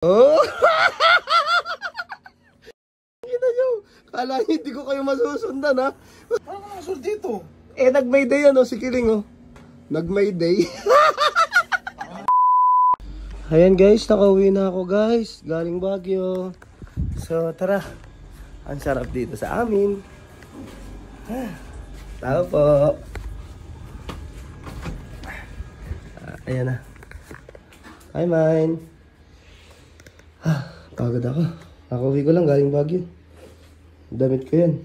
Oh! Kita nyo, kala nyo hindi ko kayo masusundan ha? Parang nakasunod dito. Eh, nag-Mayday yan si Kiling Nag-Mayday. Ayan guys, nakauwi na ako guys. Galing Baguio. So tara, ang sarap dito sa amin. Tao po. Ayan na. Hi mine. Pagod ako. Nakauwi ko lang galing Baguio. Damit ko yan.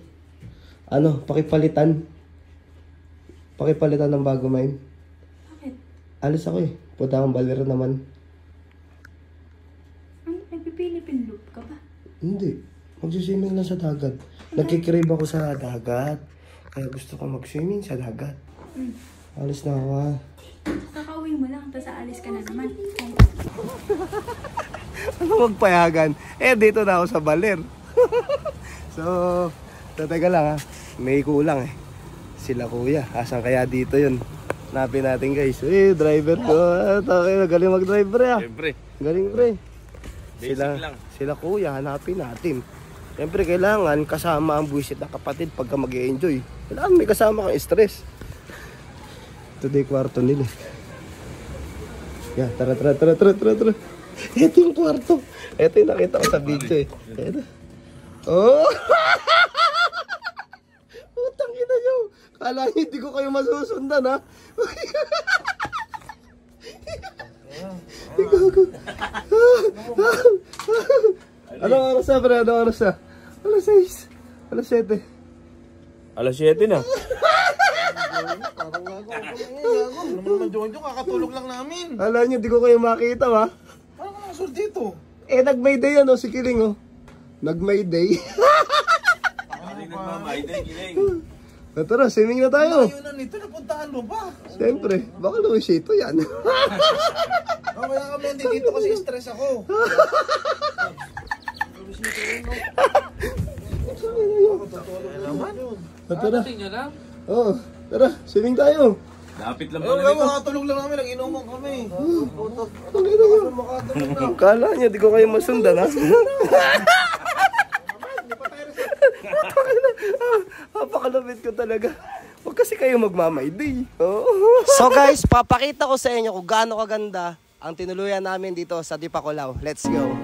Ano, pakipalitan. Pakipalitan ng bago mine. Bakit? Alis ako eh. Punta akong Baler naman. Ano? Nagpipilipin loop ka ba? Hindi. Magsiswimming lang sa dagat. Nagkikrave ako sa dagat. Kaya gusto ko mag-swimming sa dagat. Alis na ako ha. Kakauwi mo lang, tapos aalis ka na naman. Ano magpayagan? Eh, dito na ako sa Baler. So, tataga lang ha. May kulang eh. Sila kuya. Asan kaya dito yun? Hanapin natin guys. Eh, driver ko. Galing mag-driver ya. Siyempre. Galing pre. Basic lang. Sila kuya, hanapin natin. Siyempre kailangan kasama ang buwisit na kapatid pagka mag-e-enjoy. Kailangan may kasama kang stress. Ito yung kwarto nila. Yeah, tara. Ito yung kwarto. Ito yung nakita ko sa video eh. Ito. Oh! Utang ina nyo. Kala nyo hindi ko kayo masusundan ha. Anong oras na pre? Anong oras na? Alas 6. Alas 7. Alas 7 na. Naman Jonjo, kakatulog lang namin. Alam nyo, di ko kayo makita ha. Parang nakasunod dito. Eh, nag-Mayday si Kiling Nag-Mayday. Nagmamayday, Kiling. Tara, swimming na tayo. Ayun na nito, napuntahan mo ba? Siyempre, baka Luisito yan. Kaya kami hindi dito kasi stress ako. Tara. Oo, tara, swimming tayo. Lapit lang pala nito. Makatulog lang namin, nag-inuman kami. Kala niya, di ko kayo masundan ha. Napakalapit ko talaga. Huwag kasi kayo magmamayday. So guys, papakita ko sa inyo kung gaano kaganda ang tinuluyan namin dito sa Dipakulaw. Let's go.